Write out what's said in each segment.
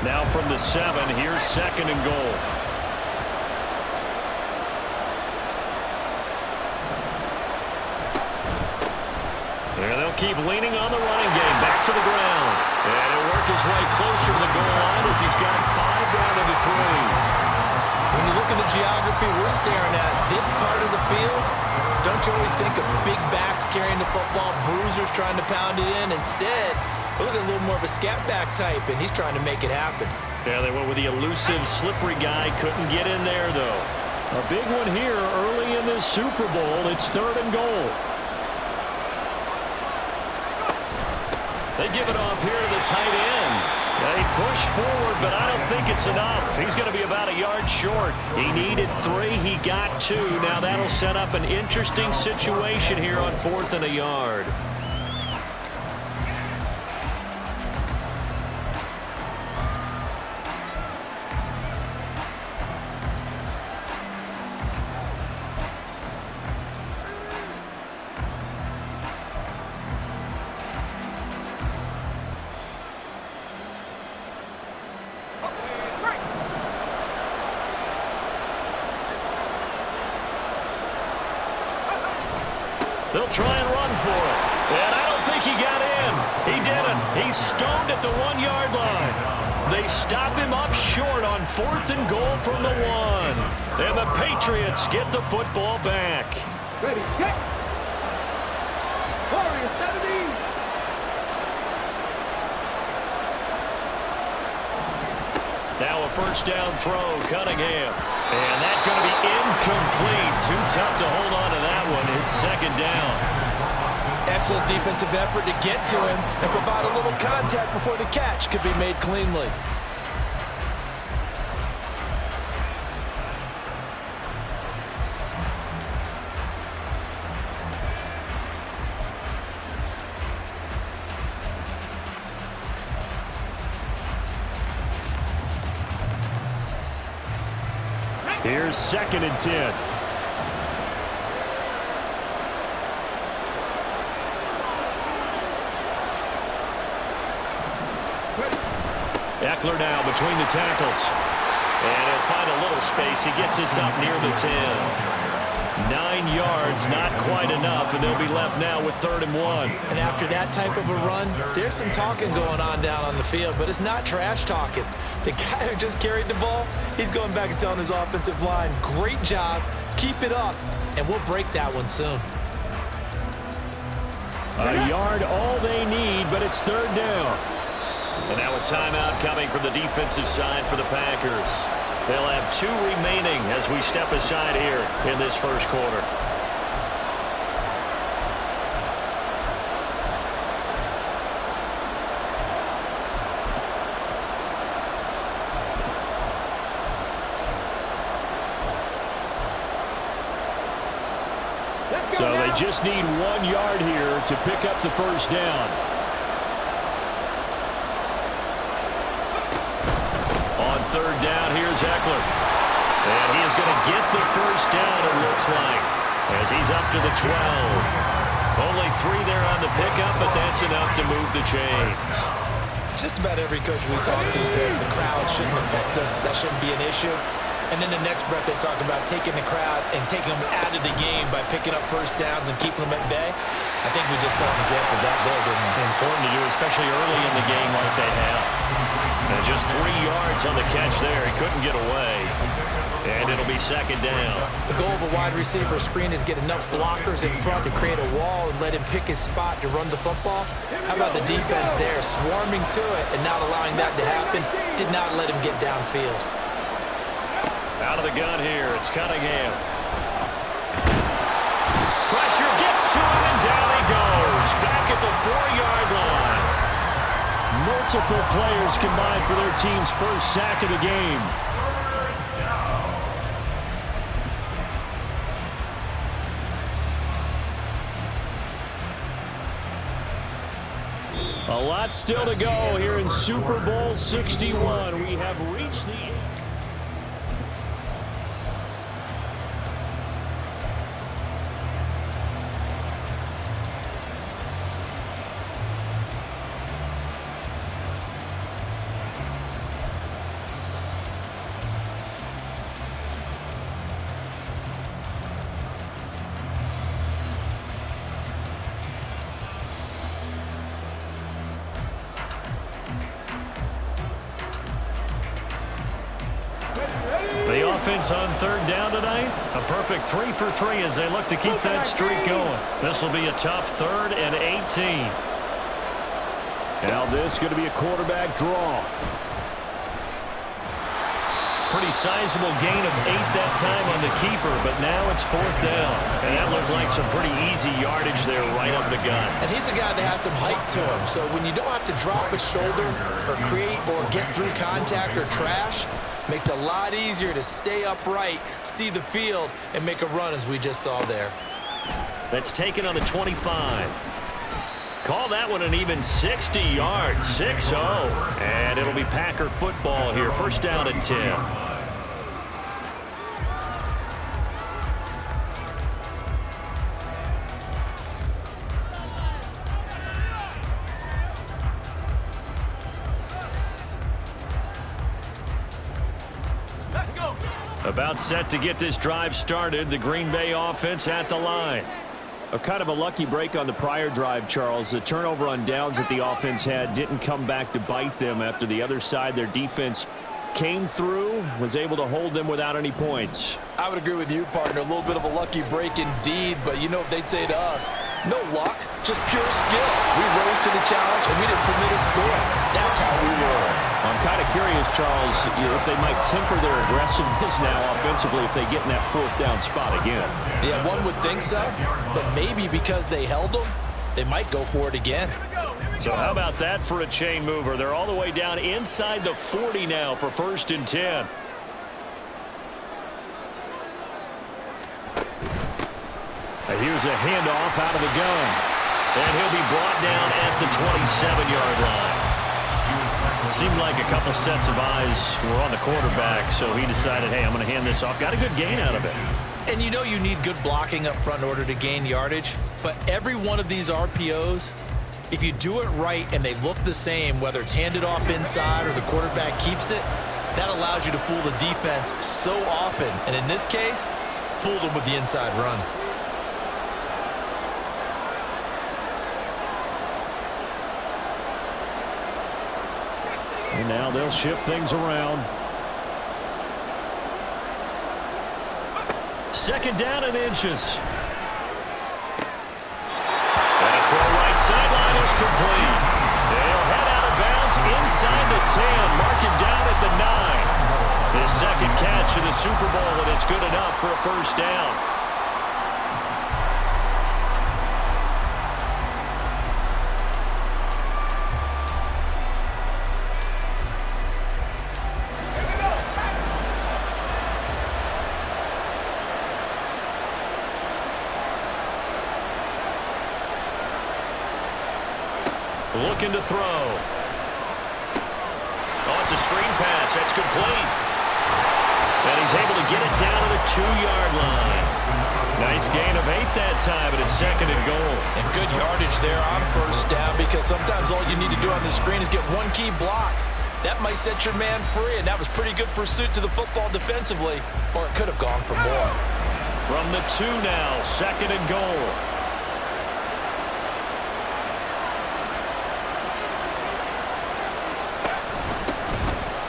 Now from the 7, here's 2nd and goal. And they'll keep leaning on the running game. Back to the ground. And he'll work his way closer to the goal line as he's got 5 down to the 3. When you look at the geography we're staring at, this part of the field, don't you always think of big backs carrying the football, bruisers trying to pound it in? Instead, look at a little more of a scat back type, and he's trying to make it happen. Yeah, they went with the elusive, slippery guy. Couldn't get in there, though. A big one here early in this Super Bowl. It's 3rd and goal. They give it off here to the tight end. They push forward, but I don't think it's enough. He's going to be about a yard short. He needed 3. He got 2. Now that'll set up an interesting situation here on 4th and a yard. They'll try and run for it. And I don't think he got in. He didn't. He's stoned at the 1-yard line. They stop him up short on 4th and goal from the 1. And the Patriots get the football back. Ready, get. Warrior 70. Now a 1st down throw, Cunningham. And that's going to be incomplete. Too tough to hold on to that one. It's 2nd down. Excellent defensive effort to get to him and provide a little contact before the catch could be made cleanly. Here's 2nd and 10. Eckler now between the tackles. And he'll find a little space. He gets us up near the 10. 9 yards, not quite enough, and they'll be left now with 3rd and 1. And after that type of a run, there's some talking going on down on the field, but it's not trash talking. The guy who just carried the ball, he's going back and telling his offensive line, great job, keep it up, and we'll break that one soon. A yard all they need, but it's 3rd down. And now a timeout coming from the defensive side for the Packers. They'll have 2 remaining as we step aside here in this 1st quarter. So they just need 1 yard here to pick up the 1st down. On 3rd down, here's Eckler. And he is going to get the 1st down, it looks like, as he's up to the 12. Only 3 there on the pickup, but that's enough to move the chains. Just about every coach we talk to says the crowd shouldn't affect us. That shouldn't be an issue. And then the next breath they talk about taking the crowd and taking them out of the game by picking up 1st downs and keeping them at bay. I think we just saw an example of that there, didn't we? Important to do, especially early in the game like they have. And just 3 yards on the catch there. He couldn't get away. And it'll be 2nd down. The goal of a wide receiver screen is get enough blockers in front to create a wall and let him pick his spot to run the football. How about the defense there, swarming to it and not allowing that to happen? Did not let him get downfield. Out of the gun here, it's Cunningham. Pressure gets to him, and down he goes. Back at the 4-yard line. Multiple players combined for their team's 1st sack of the game. A lot still to go here in Super Bowl 61. We have reached the end. offense on third down tonight? A perfect 3 for 3 as they look to keep that streak going. This will be a tough 3rd and 18. Now this is going to be a quarterback draw. Pretty sizable gain of 8 that time on the keeper, but now it's 4th down. And that looked like some pretty easy yardage there right up the gut. And he's a guy that has some height to him, so when you don't have to drop a shoulder or create or get through contact or trash, makes it a lot easier to stay upright, see the field, and make a run as we just saw there. That's taken on the 25. Call that one an even 60 yards, 6-0. And it'll be Packer football here, 1st down and 10. Let's go. About set to get this drive started. The Green Bay offense at the line. A kind of a lucky break on the prior drive, Charles. The turnover on downs that the offense had didn't come back to bite them after the other side. Their defense came through, was able to hold them without any points. I would agree with you, partner. A little bit of a lucky break indeed, but you know what they'd say to us. No luck, just pure skill. We rose to the challenge, and we didn't permit a score. That's how we roll. I'm kind of curious, Charles, if they might temper their aggressiveness now offensively if they get in that 4th down spot again. Yeah, one would think so, but maybe because they held them, they might go for it again. So how about that for a chain mover? They're all the way down inside the 40 now for 1st and 10. And here's a handoff out of the gun. And he'll be brought down at the 27-yard line. Seemed like a couple sets of eyes were on the quarterback, so he decided, hey, I'm going to hand this off. Got a good gain out of it. And you know you need good blocking up front in order to gain yardage, but every one of these RPOs, if you do it right and they look the same, whether it's handed off inside or the quarterback keeps it, that allows you to fool the defense so often. And in this case, fooled them with the inside run. And now they'll shift things around. 2nd down and inches. And a throw right sideline is complete. They'll head out of bounds inside the 10. Mark him down at the 9. His 2nd catch in the Super Bowl, and it's good enough for a 1st down. Looking to throw. Oh, it's a screen pass. That's complete. And he's able to get it down to the 2-yard line. Nice gain of 8 that time, but it's 2nd and goal. And good yardage there on 1st down, because sometimes all you need to do on the screen is get one key block. That might set your man free, and that was pretty good pursuit to the football defensively, or it could have gone for more. From the 2 now, 2nd and goal.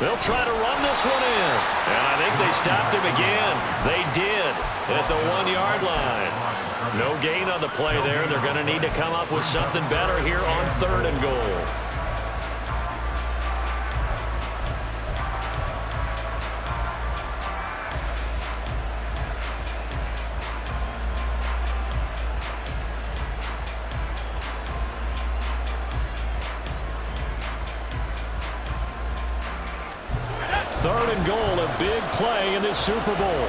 They'll try to run this one in. And I think they stopped him again. They did at the 1-yard line. No gain on the play there. They're going to need to come up with something better here on 3rd and goal. Third and goal, a big play in this Super Bowl.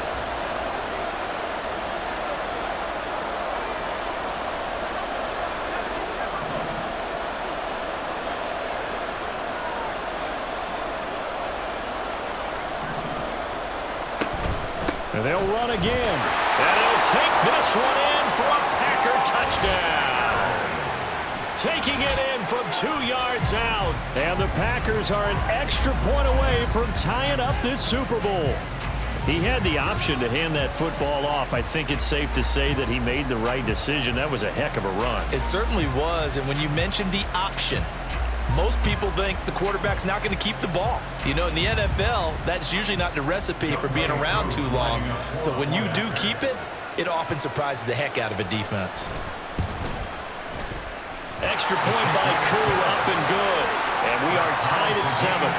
And they'll run again. And he'll take this one in for a Packer touchdown. Taking it in from 2 yards out. And the Packers are an extra point away from tying up this Super Bowl. He had the option to hand that football off. I think it's safe to say that he made the right decision. That was a heck of a run. It certainly was. And when you mentioned the option, Most people think the quarterback's not going to keep the ball. You know, in the NFL, that's usually not the recipe for being around too long. So when you do keep it, it often surprises the heck out of a defense. Extra point by Koo, up and good. And we are tied at 7.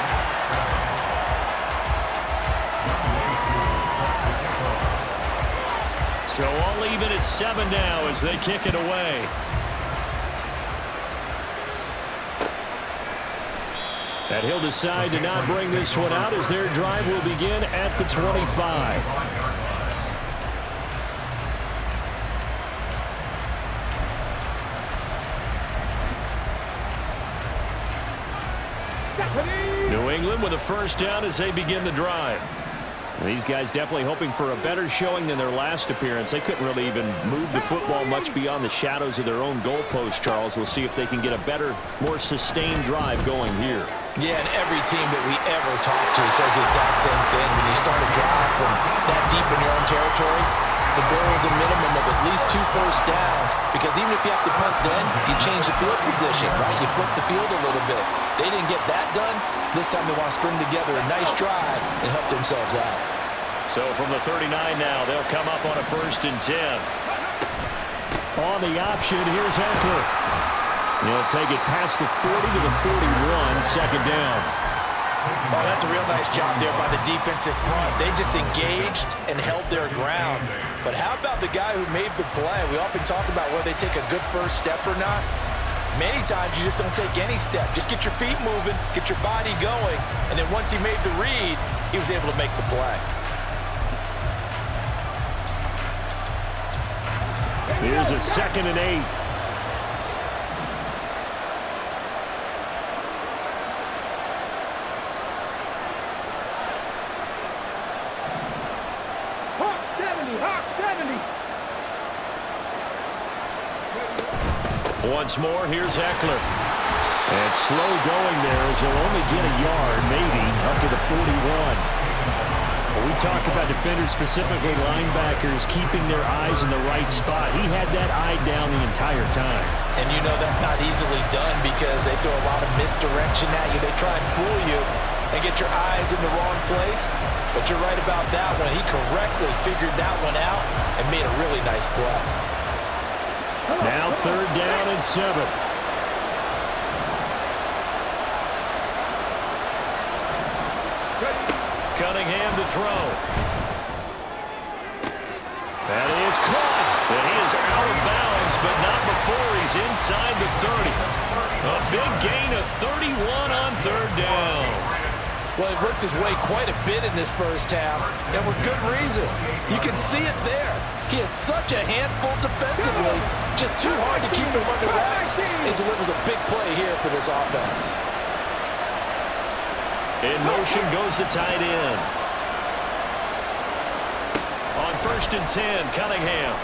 So all even at 7 now as they kick it away. And he'll decide to not bring this one out as their drive will begin at the 25. New England with a first down as they begin the drive. These guys definitely hoping for a better showing than their last appearance. They couldn't really even move the football much beyond the shadows of their own goalpost, Charles. We'll see if they can get a better, more sustained drive going here. Yeah, and every team that we ever talk to says the exact same thing. When you start a drive from that deep in your own territory, the goal is a minimum of at least 2 first downs, because even if you have to punt then, you change the field position, right? You flip the field a little bit. They didn't get that done. This time they want to string together a nice drive and help themselves out. So from the 39 now, they'll come up on a 1st and 10. On the option, here's Eckler. He'll take it past the 40 to the 41, 2nd down. Oh, that's a real nice job there by the defensive front. They just engaged and held their ground. But how about the guy who made the play? We often talk about whether they take a good first step or not. Many times you just don't take any step. Just get your feet moving, get your body going, and then once he made the read, he was able to make the play. Here's a 2nd and 8. Once more, here's Eckler. And slow going there as he'll only get a yard, maybe, up to the 41. We talk about defenders, specifically linebackers, keeping their eyes in the right spot. He had that eye down the entire time. And you know that's not easily done because they throw a lot of misdirection at you. They try and fool you and get your eyes in the wrong place. But you're right about that one. He correctly figured that one out and made a really nice play. Now 3rd down and 7. Cunningham to throw. That is caught. And he is out of bounds, but not before he's inside the 30. A big gain of 31 on 3rd down. Well, he worked his way quite a bit in this first half, and with good reason. You can see it there. He is such a handful defensively, just too hard to keep him under wraps. It delivers a big play here for this offense. In motion goes the tight end. On 1st and 10, Cunningham.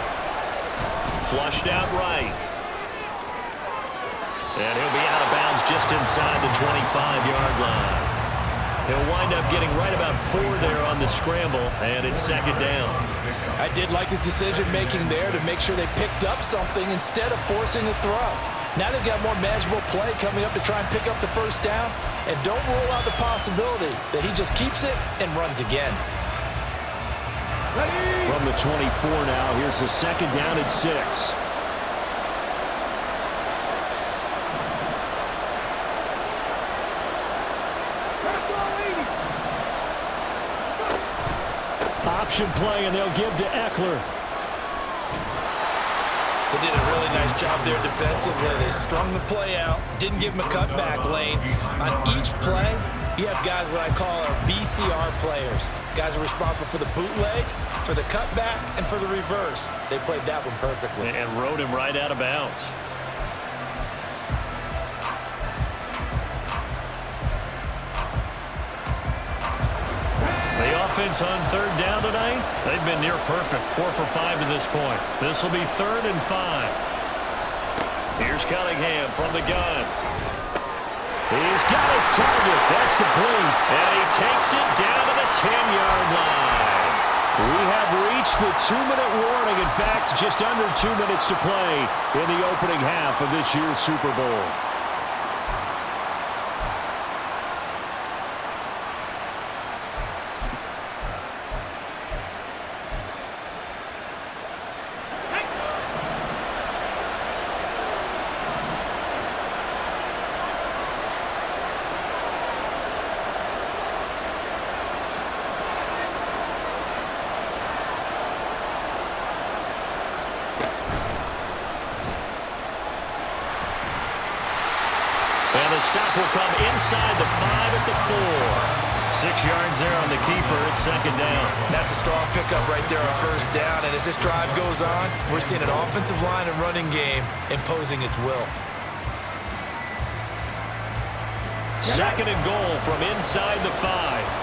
Flushed out right. And he'll be out of bounds just inside the 25-yard line. He'll wind up getting right about 4 there on the scramble, and it's 2nd down. I did like his decision-making there to make sure they picked up something instead of forcing the throw. Now they've got more manageable play coming up to try and pick up the first down, and don't rule out the possibility that he just keeps it and runs again. From the 24 now, here's the 2nd down and 6. Option play, and they'll give to Eckler. They did a really nice job there defensively. They strung the play out, didn't give him a cutback lane. On each play, you have guys what I call our BCR players. Guys are responsible for the bootleg, for the cutback, and for the reverse. They played that one perfectly. And rode him right out of bounds. The offense on 3rd down tonight, they've been near perfect. 4 for 5 to this point. This will be 3rd and 5. Here's Cunningham from the gun. He's got his target. That's complete. And he takes it down to the 10-yard line. We have reached the 2-minute warning. In fact, just under 2 minutes to play in the opening half of this year's Super Bowl. stop will come inside the 5 at the 4. 6 yards there on the keeper. It's second down. That's a strong pickup right there on first down. And as this drive goes on, we're seeing an offensive line and running game imposing its will. Second and goal from inside the 5.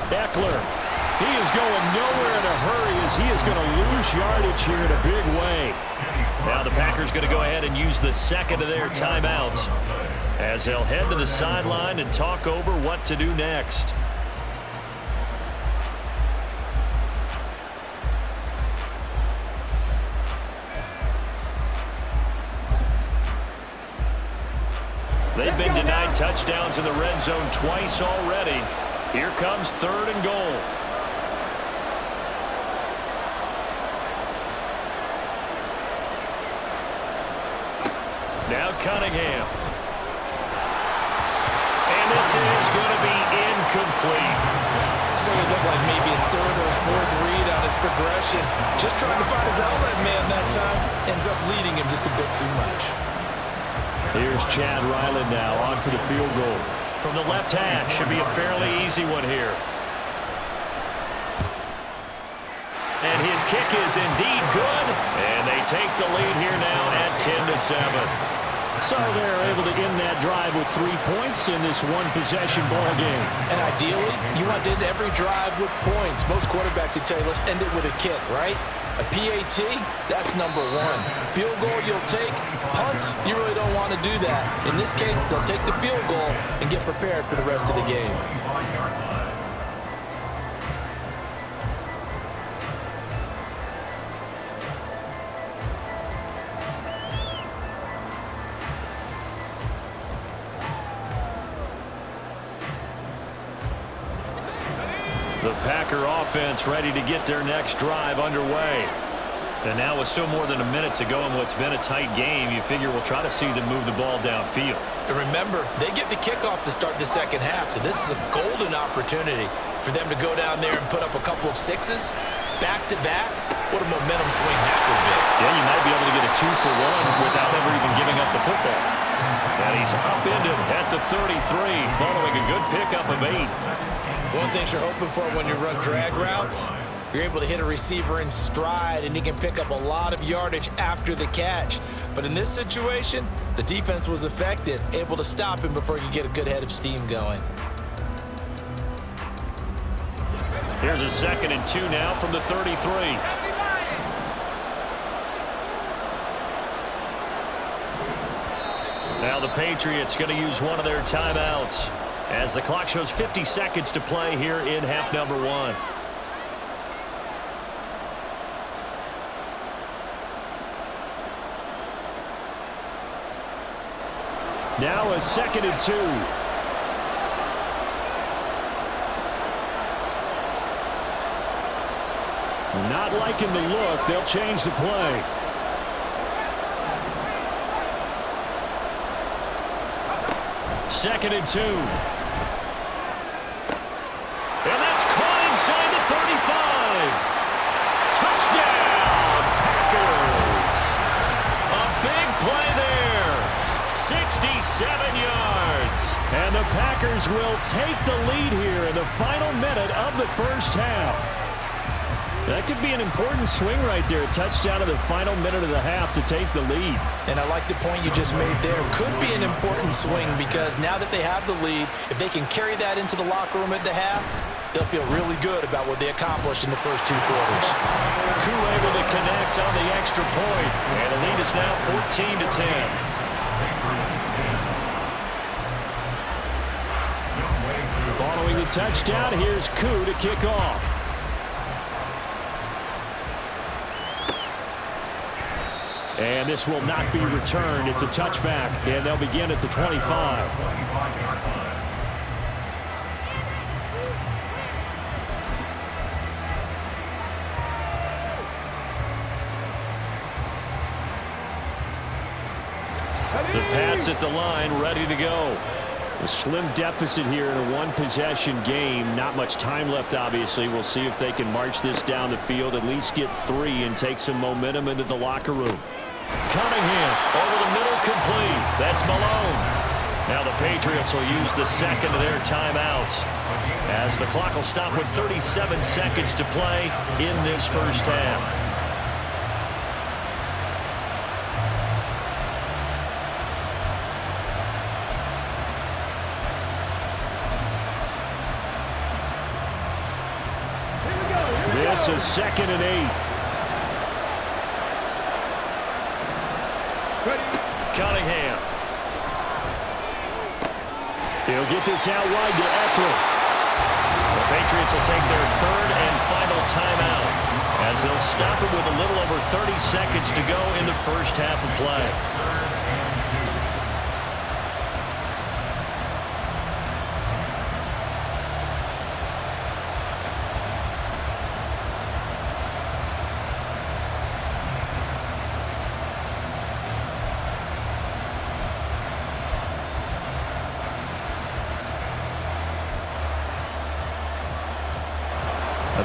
Eckler. He is going nowhere in a hurry as he is going to lose yardage here in a big way. Now the Packers going to go ahead and use the second of their timeouts as they'll head to the sideline and talk over what to do next. They've been denied touchdowns in the red zone twice already. Here comes third and goal. Now Cunningham. And this is going to be incomplete. So it looked like maybe his third or his fourth read on his progression. Just trying to find his outlet man that time. Ends up leading him just a bit too much. Here's Chad Ryland now on for the field goal. From the left hash, should be a fairly easy one here. And his kick is indeed good. And they take the lead here now at 10-7. So they're able to end that drive with 3 points in this one-possession ball game. And ideally, you want to end every drive with points. Most quarterbacks would tell you, let's end it with a kick, right? A PAT, that's number 1. Field goal you'll take. Punts, you really don't want to do that. In this case, they'll take the field goal and get prepared for the rest of the game. The Packer offense ready to get their next drive underway. And now with still more than a minute to go in what's been a tight game, you figure we'll try to see them move the ball downfield. And remember, they get the kickoff to start the second half, so this is a golden opportunity for them to go down there and put up a couple of sixes back-to-back. What a momentum swing that would be. Yeah, you might be able to get a 2-for-1 without ever even giving up the football. And he's upended at the 33 following a good pickup of 8. One thing you're hoping for when you run drag routes, you're able to hit a receiver in stride and he can pick up a lot of yardage after the catch. But in this situation, the defense was effective, able to stop him before you get a good head of steam going. Here's a 2nd and 2 now from the 33. Now the Patriots going to use one of their timeouts as the clock shows 50 seconds to play here in half number 1. Now a 2nd and 2. Not liking the look. They'll change the play. Second and 2. And that's caught inside the 35. Touchdown, Packers. A big play there. 67 yards. And the Packers will take the lead here in the final minute of the first half. That could be an important swing right there. A touchdown in the final minute of the half to take the lead. And I like the point you just made there. Could be an important swing because now that they have the lead, if they can carry that into the locker room at the half, they'll feel really good about what they accomplished in the first 2 quarters. Crew able to connect on the extra point. And the lead is now 14-10. Following the touchdown, here's Koo to kick off. And this will not be returned. It's a touchback, and they'll begin at the 25. The Pats at the line, ready to go. A slim deficit here in a one-possession game. Not much time left, obviously. We'll see if they can march this down the field, at least get 3 and take some momentum into the locker room. Cunningham over the middle, complete. That's Malone. Now the Patriots will use the second of their timeouts, as the clock will stop with 37 seconds to play in this first half. This is 2nd and 8. Cunningham. He'll get this out wide to Eckler. The Patriots will take their 3rd and final timeout, as they'll stop it with a little over 30 seconds to go in the first half of play.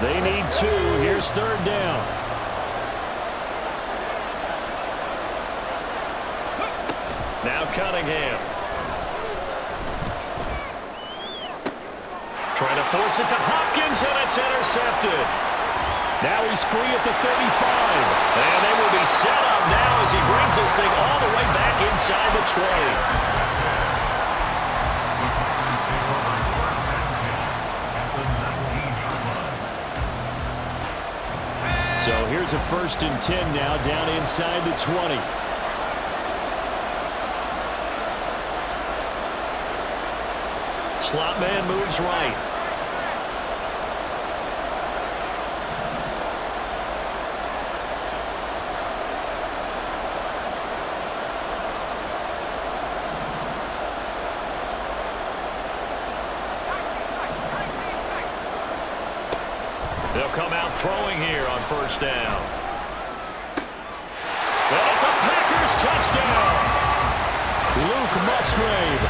They need 2. Here's 3rd down. Now Cunningham. Trying to force it to Hopkins, and it's intercepted. Now he's free at the 35. And they will be set up now as he brings this thing all the way back inside the 20. So here's a 1st and 10 now, down inside the 20. Slot man moves right. They'll come out throwing here on 1st down. That's a Packers touchdown. Luke Musgrave.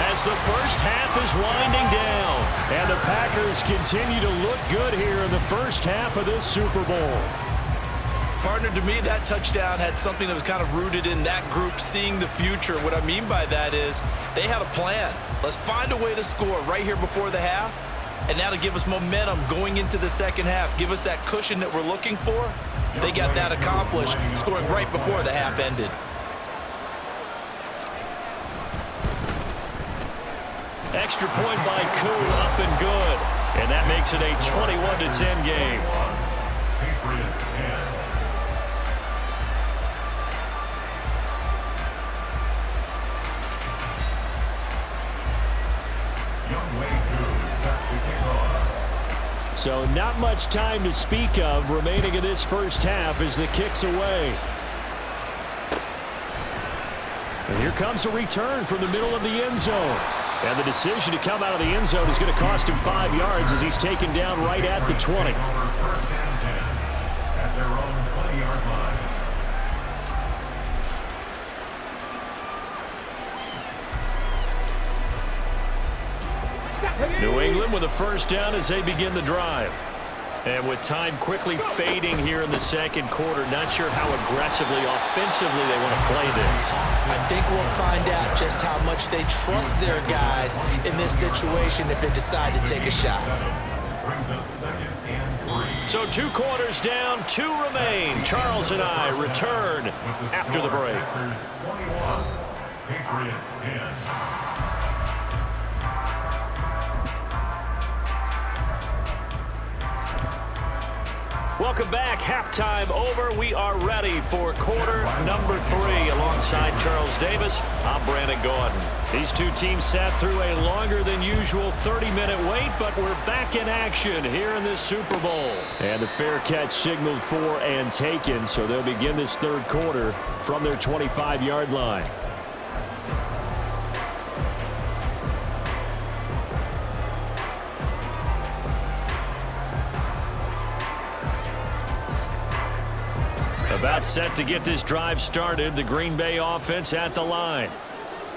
As the first half is winding down. And the Packers continue to look good here in the first half of this Super Bowl. Partner, to me, that touchdown had something that was kind of rooted in that group seeing the future. What I mean by that is they had a plan. Let's find a way to score right here before the half. And now to give us momentum going into the second half, give us that cushion that we're looking for. They got that accomplished, scoring right before the half ended. Extra point by Koo, up and good. And that makes it a 21-10 game. Patriots 10. So not much time to speak of remaining in this first half as the kick's away. And here comes a return from the middle of the end zone. And the decision to come out of the end zone is going to cost him 5 yards as he's taken down right at the 20. First and 10 at their own 20-yard line. New England with a first down as they begin the drive. And with time quickly fading here in the second quarter, not sure how aggressively, offensively they want to play this. I think we'll find out just how much they trust their guys in this situation if they decide to take a shot. Brings up 2nd and 3. So 2 quarters down, 2 remain. Charles and I return after the break. Packers 21, Patriots 10. Welcome back. Halftime over. We are ready for quarter number 3. Alongside Charles Davis, I'm Brandon Gordon. These two teams sat through a longer than usual 30-minute wait, but we're back in action here in this Super Bowl. And the fair catch signaled for and taken, so they'll begin this third quarter from their 25-yard line. About set to get this drive started. The Green Bay offense at the line.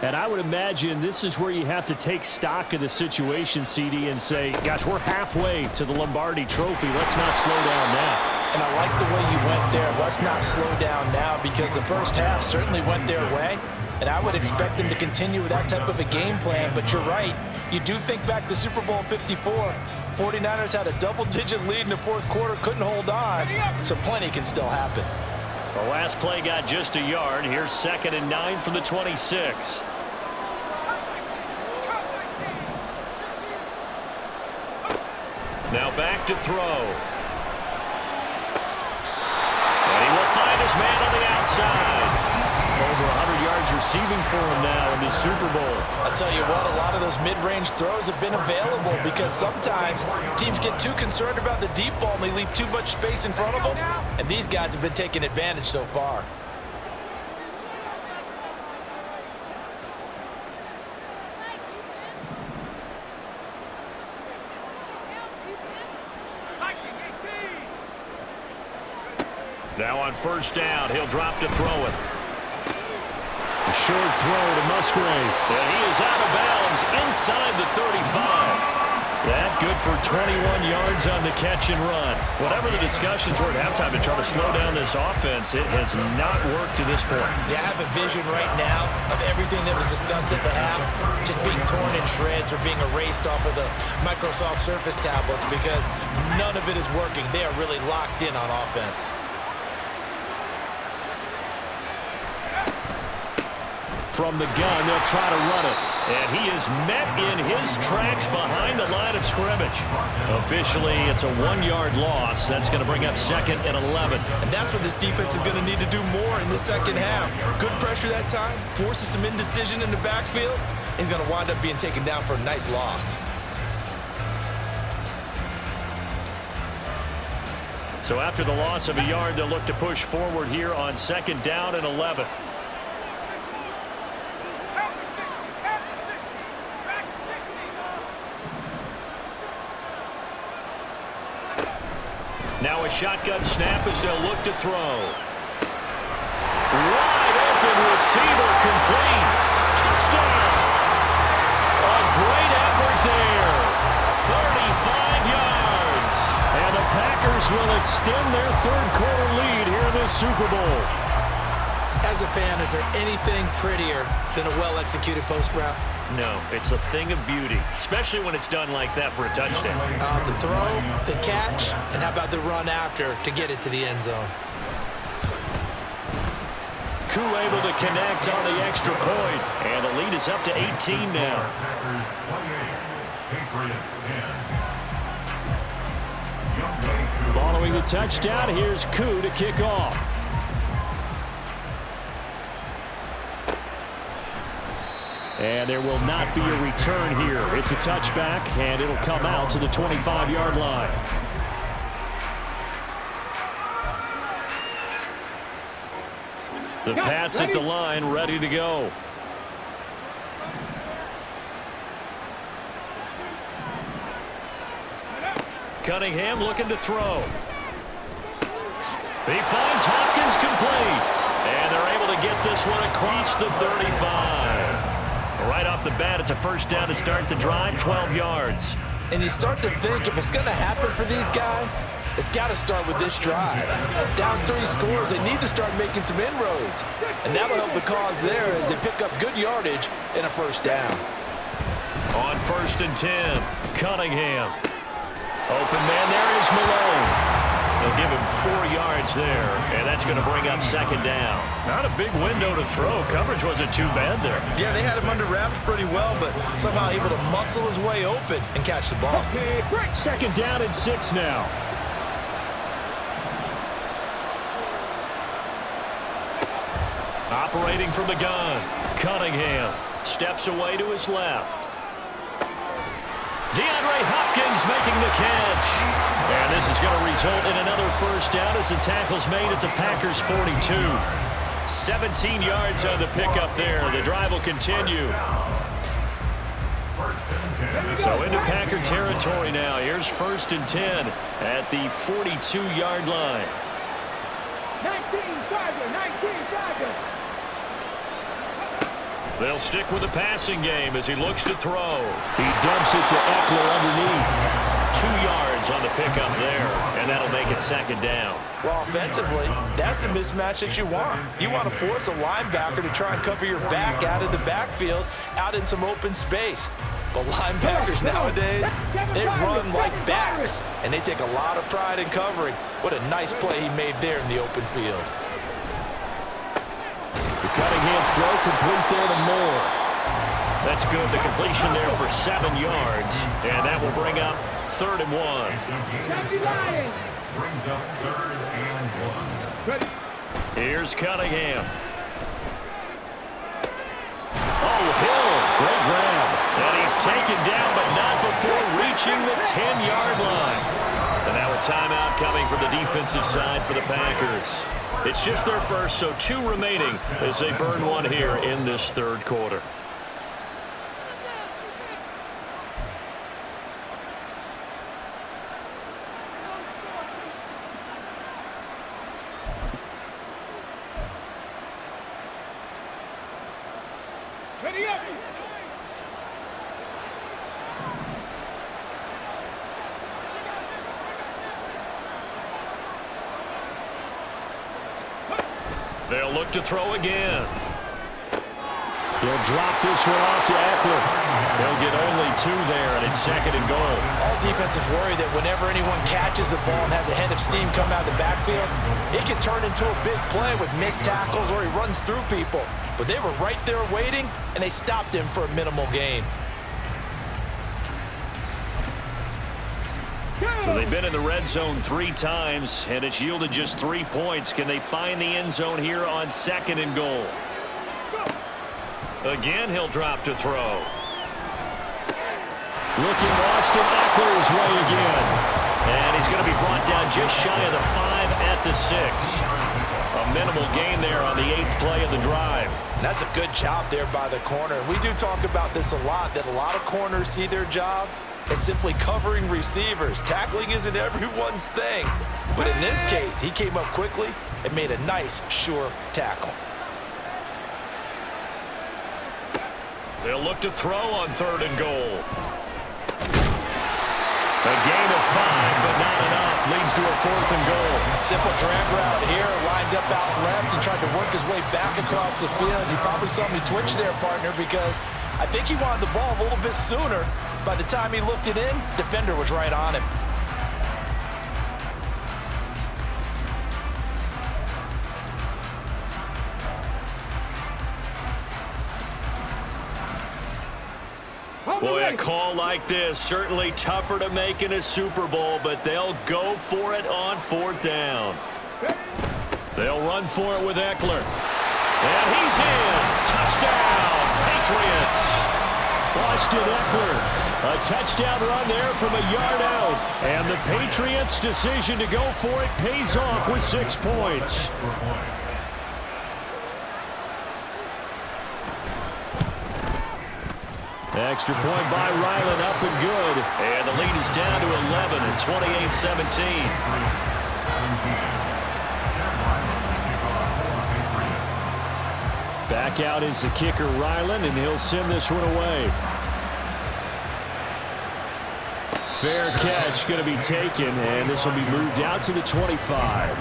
And I would imagine this is where you have to take stock of the situation, CD, and say, gosh, we're halfway to the Lombardi Trophy. Let's not slow down now. And I like the way you went there. Let's not slow down now, because the first half certainly went their way. And I would expect them to continue with that type of a game plan. But you're right. You do think back to Super Bowl 54. 49ers had a double-digit lead in the fourth quarter, couldn't hold on. So plenty can still happen. The last play got just a yard. Here's 2nd and 9 from the 26. Now back to throw. And he will find his man on the outside. Over 100 yards receiving for him now in this Super Bowl. I'll tell you what, a lot of those mid-range throws have been available, because sometimes teams get too concerned about the deep ball and they leave too much space in front of them. And these guys have been taking advantage so far. Now on first down, he'll drop to throw it. A short throw to Musgrave. And he is out of bounds inside the 35. That good for 21 yards on the catch and run. Whatever the discussions were at halftime to try to slow down this offense, it has not worked to this point. Yeah, I have a vision right now of everything that was discussed at the half just being torn in shreds or being erased off of the Microsoft Surface tablets, because none of it is working. They are really locked in on offense. From the gun, they'll try to run it. And he is met in his tracks behind the line of scrimmage. Officially, it's a 1-yard loss. That's going to bring up 2nd and 11. And that's what this defense is going to need to do more in the second half. Good pressure that time, forces some indecision in the backfield. He's going to wind up being taken down for a nice loss. So after the loss of a yard, they'll look to push forward here on 2nd down and 11. Now a shotgun snap as they'll look to throw. Wide open receiver, complete. Touchdown. A great effort there. 35 yards. And the Packers will extend their third-quarter lead here in the Super Bowl. As a fan, is there anything prettier than a well-executed post route? No, it's a thing of beauty, especially when it's done like that for a touchdown. The throw, the catch, and how about the run after to get it to the end zone? Koo able to connect on the extra point, and the lead is up to 18 now. Packers 28, Patriots 10. Following the touchdown, here's Koo to kick off. And there will not be a return here. It's a touchback, and it'll come out to the 25-yard line. The Pats at the line, ready to go. Cunningham looking to throw. He finds Hopkins complete. And they're able to get this one across the 35. Right off the bat, it's a first down to start the drive, 12 yards. And you start to think, if it's going to happen for these guys, it's got to start with this drive. Down 3 scores, they need to start making some inroads. And that'll help the cause there as they pick up good yardage in a first down. On 1st and 10, Cunningham. Open man there is Malone. They'll give him 4 yards there, and that's going to bring up 2nd down. Not a big window to throw. Coverage wasn't too bad there. Yeah, they had him under wraps pretty well, but somehow able to muscle his way open and catch the ball. 2nd down and 6 now. Operating from the gun, Cunningham steps away to his left. DeAndre Hopkins making the catch. And this is going to result in another first down as the tackle's made at the Packers' 42. 17 yards on the pickup there. The drive will continue. So into Packer territory now. Here's 1st and 10 at the 42-yard line. 19 Tiger. They'll stick with the passing game as he looks to throw. He dumps it to Eckler underneath. 2 yards on the pickup there, and that'll make it second down. Well, offensively, that's the mismatch that you want. You want to force a linebacker to try and cover your back out of the backfield, out in some open space. But linebackers nowadays, they run like backs, and they take a lot of pride in covering. What a nice play he made there in the open field. The Cunningham's throw complete there to Moore. That's good. The completion there for 7 yards, and that will bring up 3rd and 1. Brings up 3rd and 1. Here's Cunningham. Oh, Hill, great grab. And he's taken down, but not before reaching the 10-yard line. And now a timeout coming from the defensive side for the Packers. It's just their first, so 2 remaining as they burn 1 here in this 3rd quarter. They'll look to throw again. He'll drop this one off to Eckler. They'll get only 2 there, and it's 2nd and goal. All defenses worry that whenever anyone catches the ball and has a head of steam come out of the backfield, it can turn into a big play with missed tackles or he runs through people. But they were right there waiting, and they stopped him for a minimal gain. So they've been in the red zone 3 times, and it's yielded just 3 points. Can they find the end zone here on 2nd and goal? Again, he'll drop to throw. Looking Austin Eckler's way again. And he's going to be brought down just shy of the 5 at the 6. A minimal gain there on the 8th play of the drive. And that's a good job there by the corner. We do talk about this a lot, that a lot of corners see their job as simply covering receivers. Tackling isn't everyone's thing. But in this case, he came up quickly and made a nice, sure tackle. They'll look to throw on 3rd and goal. A gain of 5, but not enough. Leads to a 4th and goal. Simple drag route here, lined up out left and tried to work his way back across the field. You probably saw me twitch there, partner, because I think he wanted the ball a little bit sooner. By the time he looked it in, defender was right on him. Boy, a call like this, certainly tougher to make in a Super Bowl, but they'll go for it on 4th down. They'll run for it with Eckler. And he's in. Touchdown, Patriots. Austin Eckler. A touchdown run there from a yard out. And the Patriots' decision to go for it pays off with 6 points. Extra point by Ryland, up and good. And the lead is down to 11 at 28-17. Back out is the kicker, Ryland, and he'll send this one away. Fair catch going to be taken, and this will be moved out to the 25.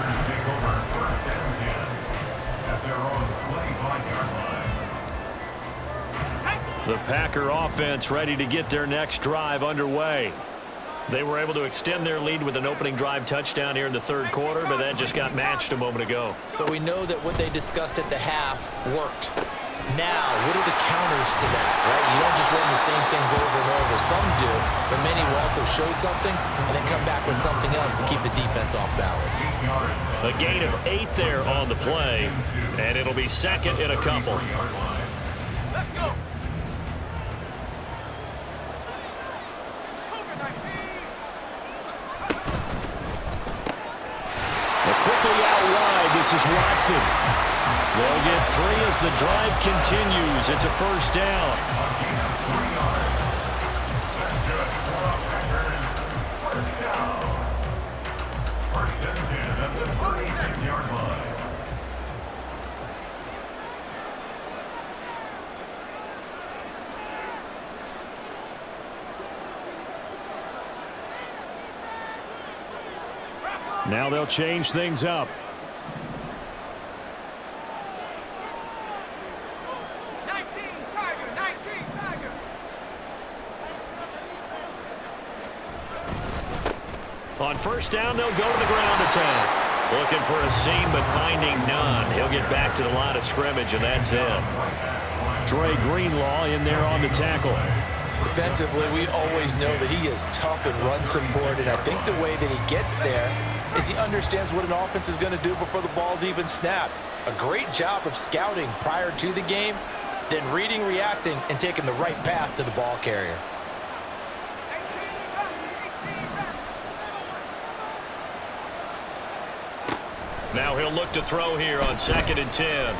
The Packer offense ready to get their next drive underway. They were able to extend their lead with an opening drive touchdown here in the 3rd quarter, but that just got matched a moment ago. So we know that what they discussed at the half worked. Now, what are the counters to that, right? You don't just run the same things over and over. Some do, but many will also show something and then come back with something else to keep the defense off balance. A gain of 8 there on the play, and it'll be 2nd and a couple. Let's go. Quickly out wide, this is Watson. They'll get 3 as the drive continues. It's a 1st down. First and 10 at the 36-yard line. Now they'll change things up. On first down, they'll go to the ground attack. Looking for a seam, but finding none. He'll get back to the line of scrimmage, and that's it. Dre Greenlaw in there on the tackle. Defensively, we always know that he is tough in run support, and I think the way that he gets there is he understands what an offense is going to do before the ball's even snapped. A great job of scouting prior to the game, then reading, reacting, and taking the right path to the ball carrier. Now he'll look to throw here on 2nd and 10.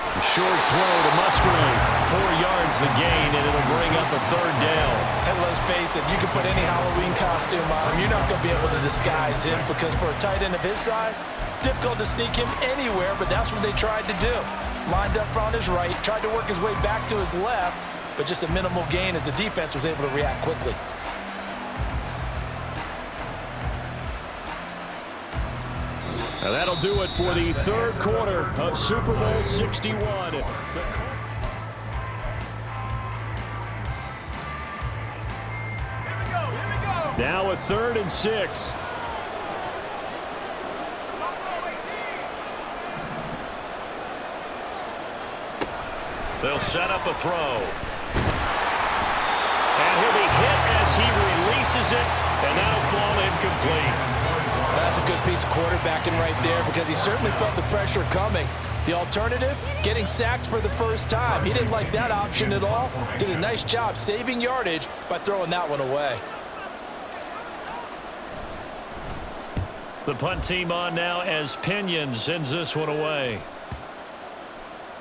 A short throw to Musgrave. 4 yards the gain, and it'll bring up a 3rd down. And let's face it, you can put any Halloween costume on him. You're not going to be able to disguise him because for a tight end of his size, difficult to sneak him anywhere, but that's what they tried to do. Lined up on his right, tried to work his way back to his left, but just a minimal gain as the defense was able to react quickly. Now that'll do it for the 3rd quarter of Super Bowl 61. Now a 3rd and 6. They'll set up a throw. And he'll be hit as he releases it, and that'll fall incomplete. That's a good piece of quarterbacking right there because he certainly felt the pressure coming. The alternative, getting sacked for the first time. He didn't like that option at all. Did a nice job saving yardage by throwing that one away. The punt team on now as Pinion sends this one away.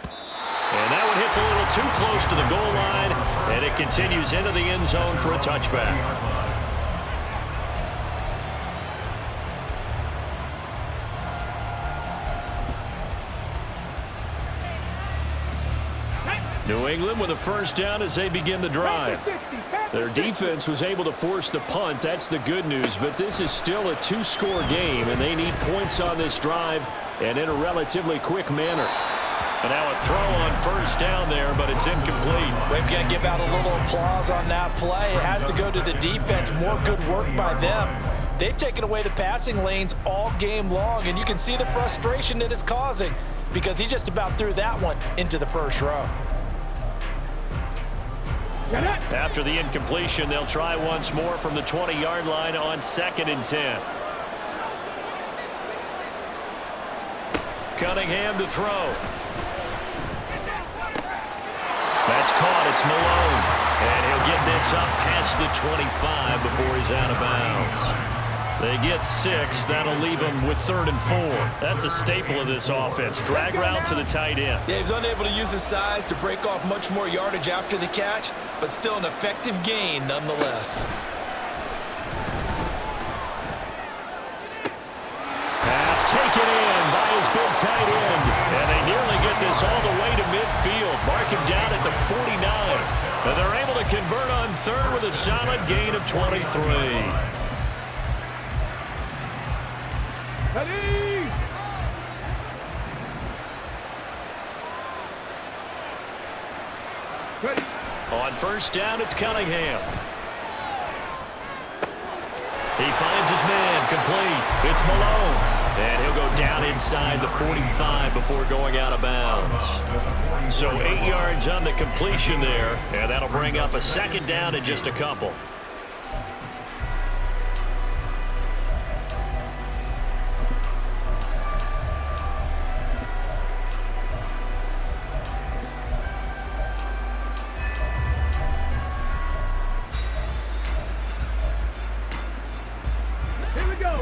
And that one hits a little too close to the goal line, and it continues into the end zone for a touchback. New England with a 1st down as they begin the drive. Their defense was able to force the punt. That's the good news, but this is still a 2-score game, and they need points on this drive and in a relatively quick manner. And now a throw on 1st down there, but it's incomplete. We're going to give out a little applause on that play. It has to go to the defense. More good work by them. They've taken away the passing lanes all game long, and you can see the frustration that it's causing because he just about threw that one into the 1st row. After the incompletion, they'll try once more from the 20-yard line on 2nd and 10. Cunningham to throw. That's caught. It's Malone. And he'll get this up past the 25 before he's out of bounds. They get 6. That'll leave them with 3rd and 4. That's a staple of this offense. Drag route to the tight end. Yeah, he's unable to use his size to break off much more yardage after the catch, but still an effective gain nonetheless. Pass taken in by his big tight end. And they nearly get this all the way to midfield. Mark him down at the 49. And they're able to convert on 3rd with a solid gain of 23. On 1st down, it's Cunningham. He finds his man, complete. It's Malone. And he'll go down inside the 45 before going out of bounds. So 8 yards on the completion there, and that'll bring up a 2nd down in just a couple.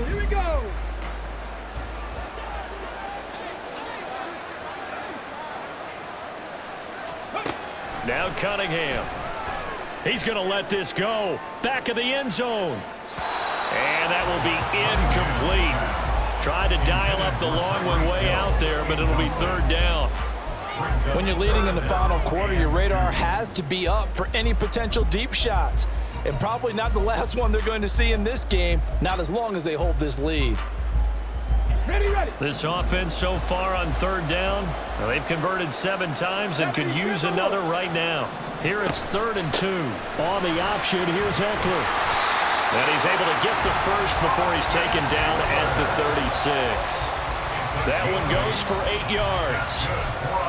Here we go. Now Cunningham. He's going to let this go. Back of the end zone. And that will be incomplete. Tried to dial up the long one way out there, but it'll be 3rd down. When you're leading in the final quarter, your radar has to be up for any potential deep shots. and probably not the last one they're going to see in this game, not as long as they hold this lead. Ready, ready. This offense so far on third down, well, they've converted 7 times and could use another right now. Here it's 3rd and 2. On the option, here's Eckler. And he's able to get the first before he's taken down at the 36. That one goes for 8 yards.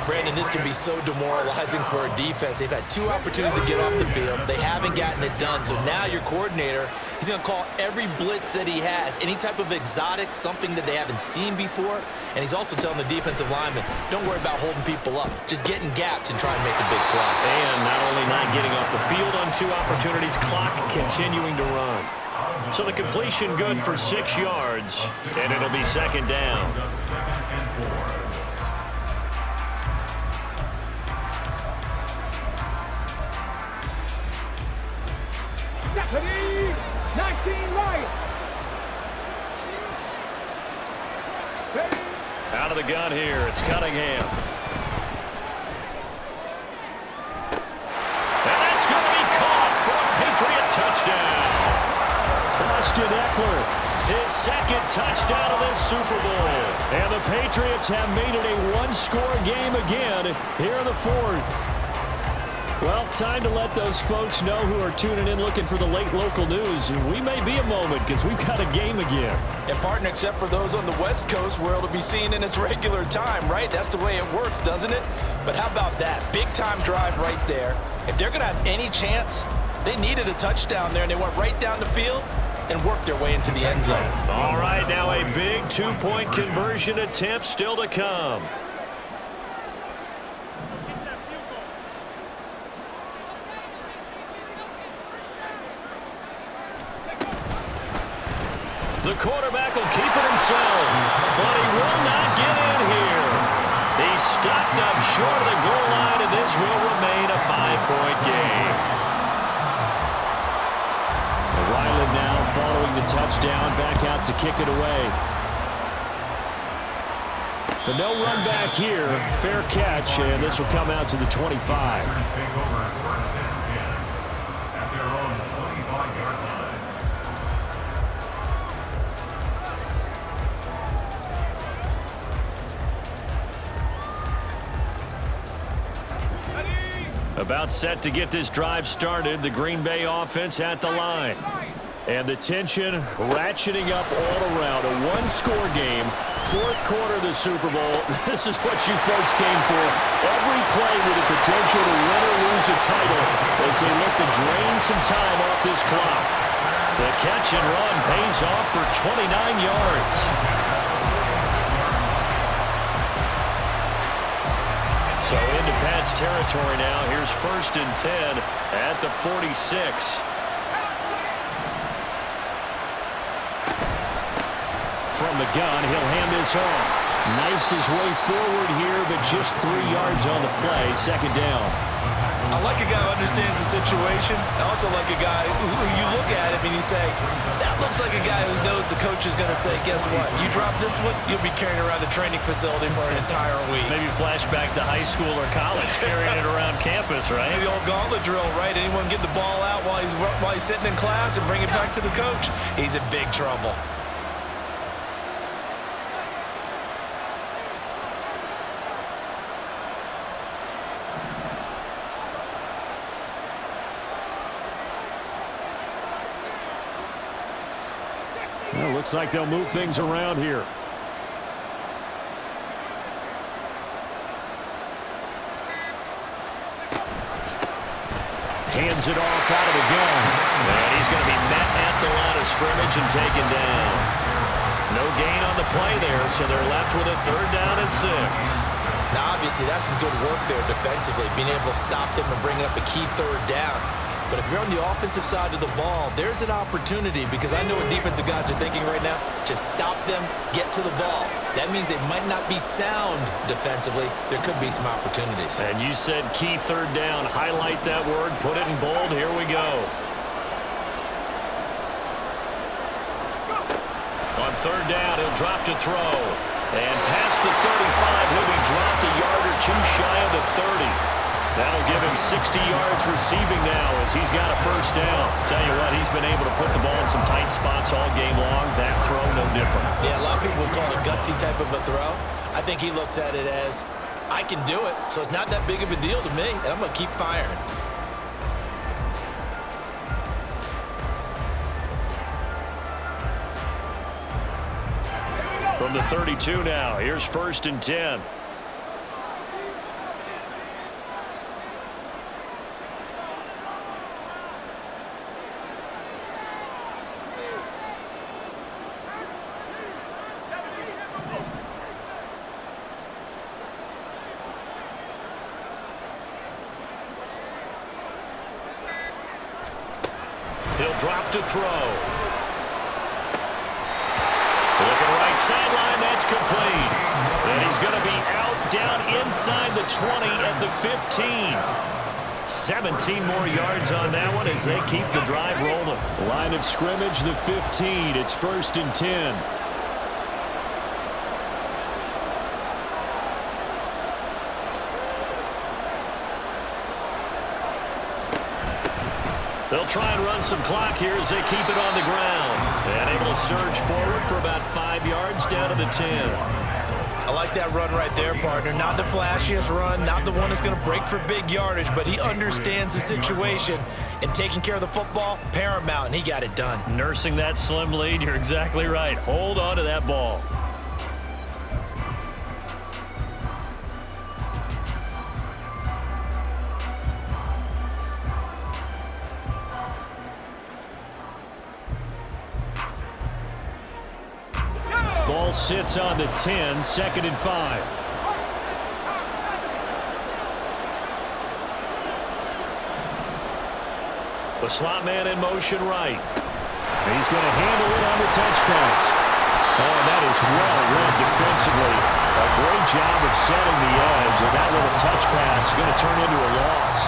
Brandon, this can be so demoralizing for a defense. They've had 2 opportunities to get off the field. They haven't gotten it done. So now your coordinator, he's going to call every blitz that he has, any type of exotic, something that they haven't seen before. And he's also telling the defensive lineman, don't worry about holding people up. Just get in gaps and try and make a big play. And not only not getting off the field on 2 opportunities, clock continuing to run. So the completion good for 6 yards, and it'll be 2nd down. 2nd and 4. Ready, 19 right. Ready. Out of the gun here, it's Cunningham. And that's going to be caught for a Patriot touchdown. Austin Eckler, his 2nd touchdown of this Super Bowl. And the Patriots have made it a 1-score game again here in the 4th. Well, time to let those folks know who are tuning in looking for the late local news. And we may be a moment because we've got a game again. And partner, except for those on the West Coast where it'll be seen in its regular time, right? That's the way it works, doesn't it? But how about that? Big-time drive right there. If they're going to have any chance, they needed a touchdown there, and they went right down the field and worked their way into the end zone. All right, now a big 2-point conversion attempt still to come. The quarterback will keep it himself, but he will not get in here. He's stopped up short of the goal line, and this will remain a 5-point game. Ryland now following the touchdown, back out to kick it away. But no run back here. Fair catch, and this will come out to the 25. Take over 1st and 10 at their own 25-yard line. About set to get this drive started. The Green Bay offense at the line. And the tension ratcheting up all around. A 1-score game. 4th quarter of the Super Bowl. This is what you folks came for. Every play with the potential to win or lose a title as they look to drain some time off this clock. The catch and run pays off for 29 yards. So into Pat's territory now. Here's 1st and 10 at the 46. From the gun, he'll hand this off. Knifes his way forward here, but just 3 yards on the play. 2nd down. I like a guy who understands the situation. I also like a guy who you look at him and you say, that looks like a guy who knows the coach is going to say, guess what? You drop this one, you'll be carrying around the training facility for an entire week. Maybe flashback to high school or college, carrying it around campus, right? Maybe the old gauntlet drill, right? Anyone get the ball out while he's sitting in class and bring it back to the coach? He's in big trouble. Well, looks like they'll move things around here. Hands it off out of the gun. And he's going to be met at the line of scrimmage and taken down. No gain on the play there, so they're left with a 3rd down and 6. Now, obviously, that's some good work there defensively, being able to stop them and bring up a key 3rd down. But if you're on the offensive side of the ball, there's an opportunity, because I know what defensive guys are thinking right now. Just stop them, get to the ball. That means they might not be sound defensively. There could be some opportunities. And you said key 3rd down. Highlight that word, put it in bold. Here we go. On 3rd down, he'll drop to throw. And past the 35, he'll be dropped a yard or 2 shy of the 30. That'll give him 60 yards receiving now as he's got a first down. Tell you what, he's been able to put the ball in some tight spots all game long. That throw, no different. Yeah, a lot of people would call it a gutsy type of a throw. I think he looks at it as, I can do it, so it's not that big of a deal to me, and I'm going to keep firing. From the 32 now, here's 1st and 10. He'll drop to throw. Looking right sideline, that's complete. And he's going to be out down inside the 20 at the 15. 17 more yards on that one as they keep the drive rolling. Line of scrimmage, the 15. It's 1st and 10. They'll try and run some clock here as they keep it on the ground. And able to surge forward for about 5 yards down to the 10. I like that run right there, partner. Not the flashiest run, not the one that's going to break for big yardage, but he understands the situation, and taking care of the football, paramount, and he got it done. Nursing that slim lead, you're exactly right. Hold on to that ball. Ball sits on the 10, 2nd and 5. The slot man in motion right. He's going to handle it on the touch pass. Oh, that is well read defensively. A great job of setting the edge, and that little touch pass is going to turn into a loss.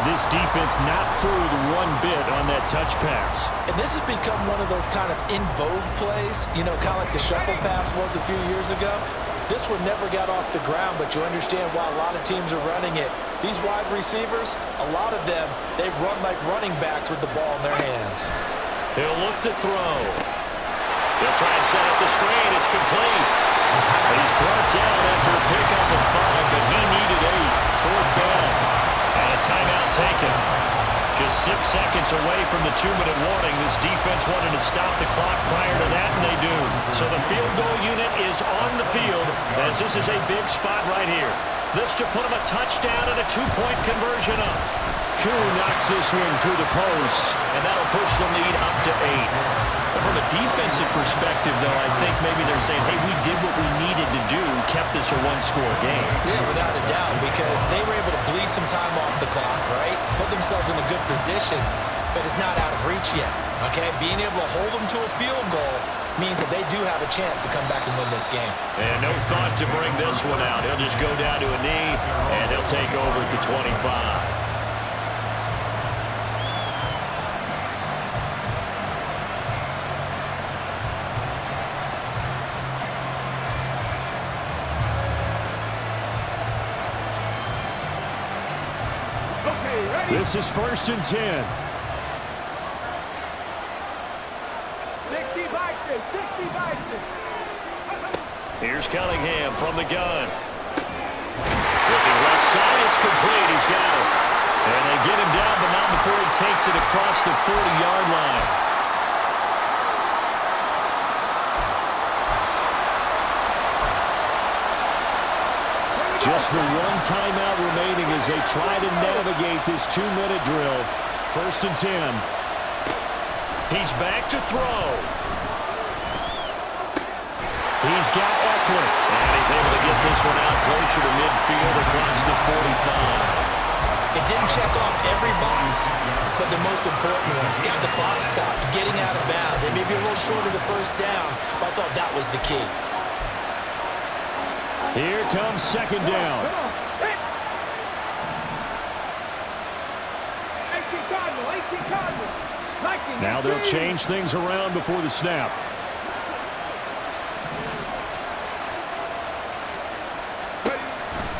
This defense not fooled one bit on that touch pass. And this has become one of those kind of in vogue plays, you know, kind of like the shuffle pass was a few years ago. This one never got off the ground, but you understand why a lot of teams are running it. These wide receivers, a lot of them, they run like running backs with the ball in their hands. He'll look to throw. He'll try and set up the screen. It's complete. He's brought down after a pick on the 5, but he needed 8. 4th down. And a timeout taken. Just 6 seconds away from the 2-minute warning. This defense wanted to stop the clock prior to that, and they do. So the field goal unit is on the field as this is a big spot right here. This to put them a touchdown and a 2-point conversion up. Koo knocks this one through the post. And that'll push the lead up to 8. From a defensive perspective, though, I think maybe they're saying, hey, we did what we needed to do, kept this a one-score game. Yeah, without a doubt, because they were able to bleed some time off the clock, right? Put themselves in a good position, but it's not out of reach yet, okay? Being able to hold them to a field goal means that they do have a chance to come back and win this game. And no thought to bring this one out. He'll just go down to a knee, and he'll take over at the 25. This is 1st and 10. 60 Vikings, 60 Vikings. Here's Cunningham from the gun. Looking left side, it's complete. He's got it. And they get him down, but not before he takes it across the 40-yard line. Just the one timeout remaining as they try to navigate this 2-minute drill. 1st and 10. He's back to throw. He's got Eckler. And he's able to get this one out closer to midfield across the 45. It didn't check off every box, but the most important one, got the clock stopped, getting out of bounds. It may be a little short of the first down, but I thought that was the key. Here comes 2nd down. Come on, hit. 18 Cardinals, 18 Cardinals. Now they'll change things around before the snap.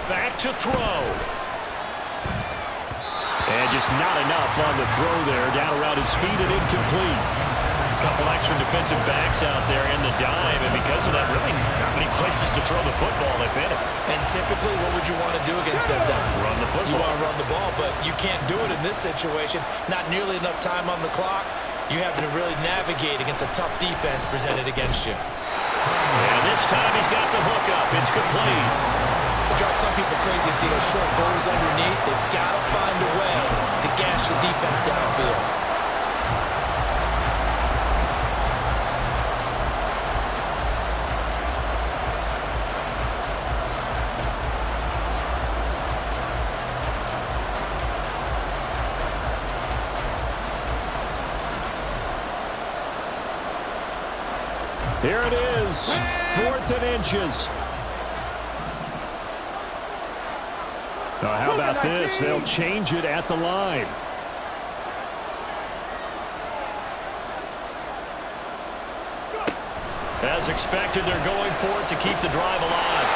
Back to throw. And just not enough on the throw there. Down around his feet and incomplete. A couple extra defensive backs out there in the dime, and because of that, really not many places to throw the football, if any. And typically, what would you want to do against that dime? Run the football. You want to run the ball, but you can't do it in this situation. Not nearly enough time on the clock. You have to really navigate against a tough defense presented against you. And this time he's got the hook up. It's complete. It drives some people crazy to see those short goals underneath. They've got to find a way to gash the defense downfield. Here it is, 4th and inches. Now, how about this? They'll change it at the line. As expected, they're going for it to keep the drive alive.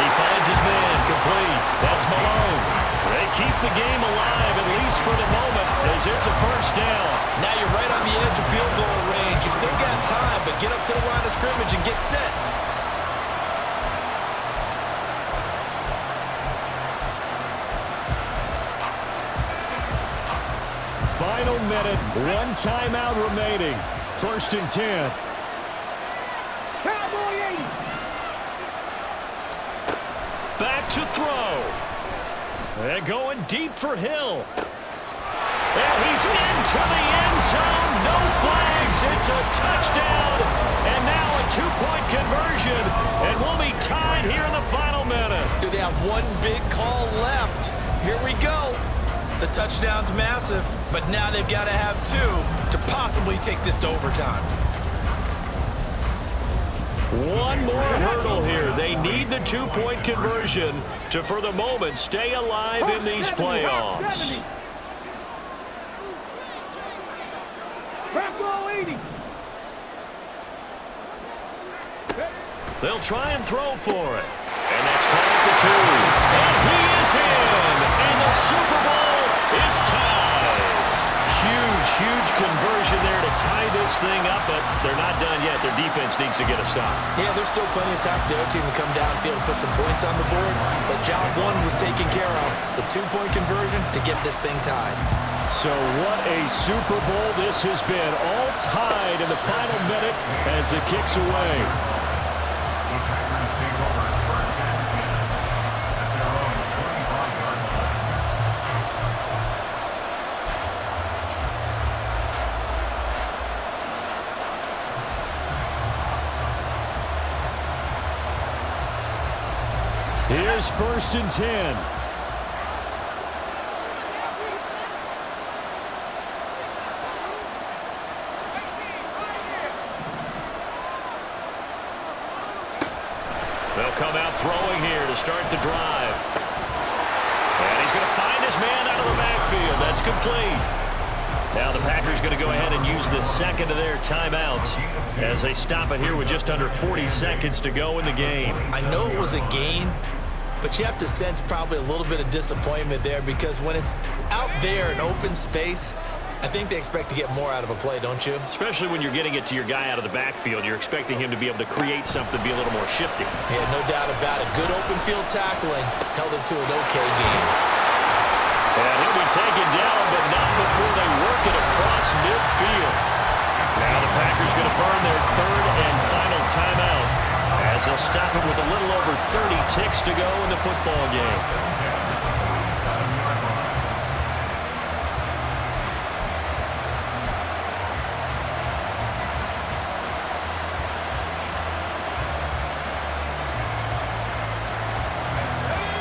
He finds his man, complete. That's Malone. They keep the game alive, at least for the moment, as it's a first down. Now you're right on the edge of field goal range. You've still got time, but get up to the line of scrimmage and get set. Final minute, 1 timeout remaining. 1st and 10. Back to throw. And going deep for Hill. And he's into the end zone. No flags. It's a touchdown. And now a 2-point conversion. And we'll be tied here in the final minute. Do they have one big call left? Here we go. The touchdown's massive, but now they've got to have 2 to possibly take this to overtime. One more hurdle here. They need the 2-point conversion to, for the moment, stay alive in these playoffs. They'll try and throw for it. And that's caught at the 2. And he is in. And the Super Bowl is tied. Huge conversion there to tie this thing up, but they're not done yet. Their defense needs to get a stop. Yeah, there's still plenty of time for the other team to come downfield and put some points on the board, but job 1 was taken care of. The 2-point conversion to get this thing tied. So what a Super Bowl this has been. All tied in the final minute as it kicks away. The Patriots take over 1st and 10 at their own 25-yard line. Here's 1st and 10. They'll come out throwing here to start the drive. And he's going to find his man out of the backfield. That's complete. Now the Packers going to go ahead and use the second of their timeouts as they stop it here with just under 40 seconds to go in the game. I know it was a gain, but you have to sense probably a little bit of disappointment there because when it's out there in open space, I think they expect to get more out of a play, don't you? Especially when you're getting it to your guy out of the backfield. You're expecting him to be able to create something, be a little more shifty. Yeah, no doubt about it. Good open field tackling held it to an okay game. And he'll be taken down, but not before they work it across midfield. Now the Packers going to burn their 3rd and final timeout as they'll stop it with a little over 30 ticks to go in the football game.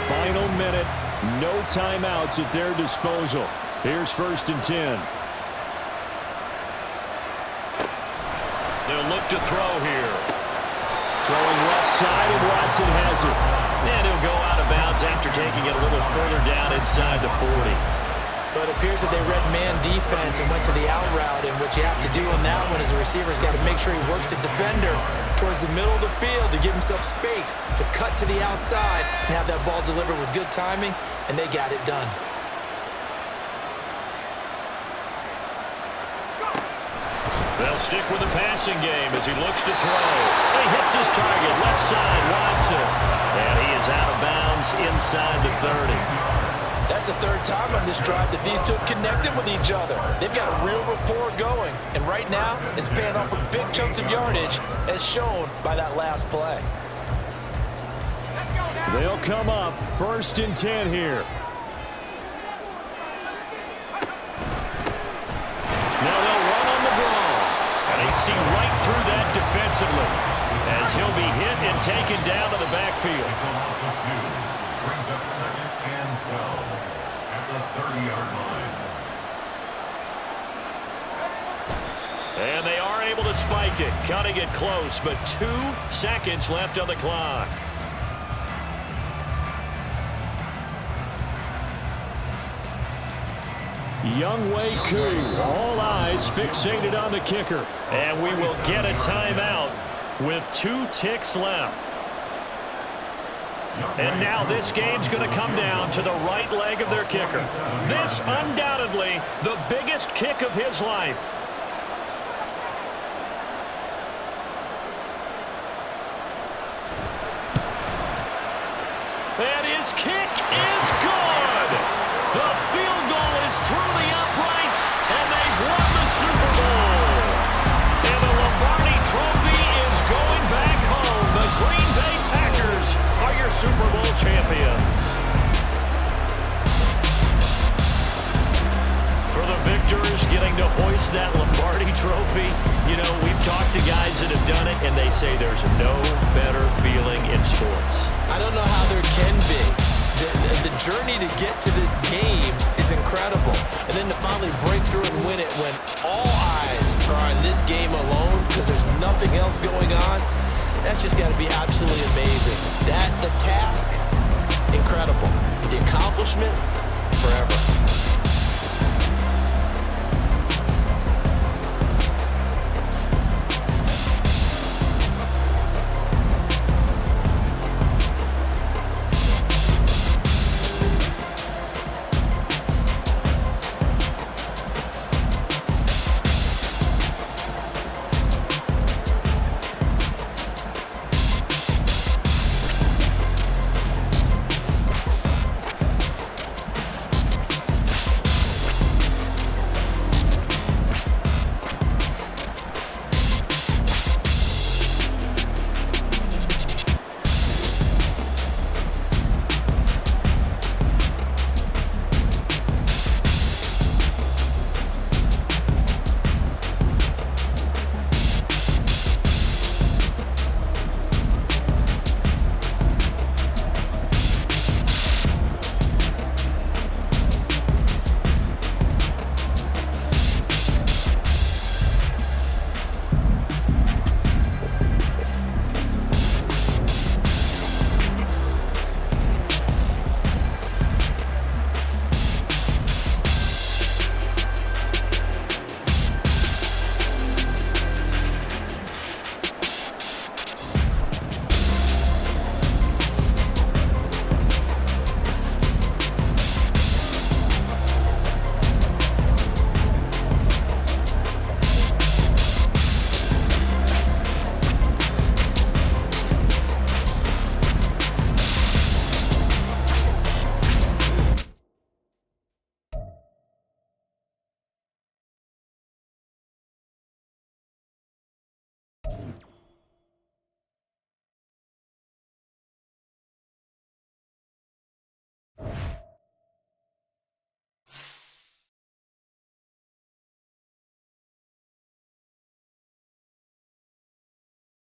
Final minute, no timeouts at their disposal. Here's 1st and 10. They'll look to throw here. Throwing left side, and Watson has it. And he'll go out of bounds after taking it a little further down inside the 40. But it appears that they read man defense and went to the out route, and what you have to do on that one is the receiver's got to make sure he works the defender towards the middle of the field to give himself space to cut to the outside and have that ball delivered with good timing, and they got it done. They'll stick with the passing game as he looks to throw. He hits his target, left side, Watson. And he is out of bounds inside the 30. That's the third time on this drive that these two have connected with each other. They've got a real rapport going. And right now, it's paying off with big chunks of yardage, as shown by that last play. They'll come up 1st and 10 here. Now they'll run on the draw. And they see right through that defensively as he'll be hit and taken down to the backfield. Brings up 2nd and 12 at the 30-yard line. And they are able to spike it, cutting it close, but 2 seconds left on the clock. Younghoe Koo, all eyes fixated on the kicker. And we will get a timeout with 2 ticks left. And now this game's going to come down to the right leg of their kicker. This undoubtedly the biggest kick of his life. And his kick is good. The field goal is through the uprights, and they've won the Super Bowl. And the Lombardi Trophy is going back home. The Green Bay Packers are your Super Bowl champions. For the victors getting to hoist that Lombardi Trophy, you know, we've talked to guys that have done it, and they say there's no better feeling in sports. I don't know how there can be. The journey to get to this game is incredible. And then to finally break through and win it when all eyes are on this game alone because there's nothing else going on, that's just got to be absolutely amazing. The task, incredible. But the accomplishment, forever.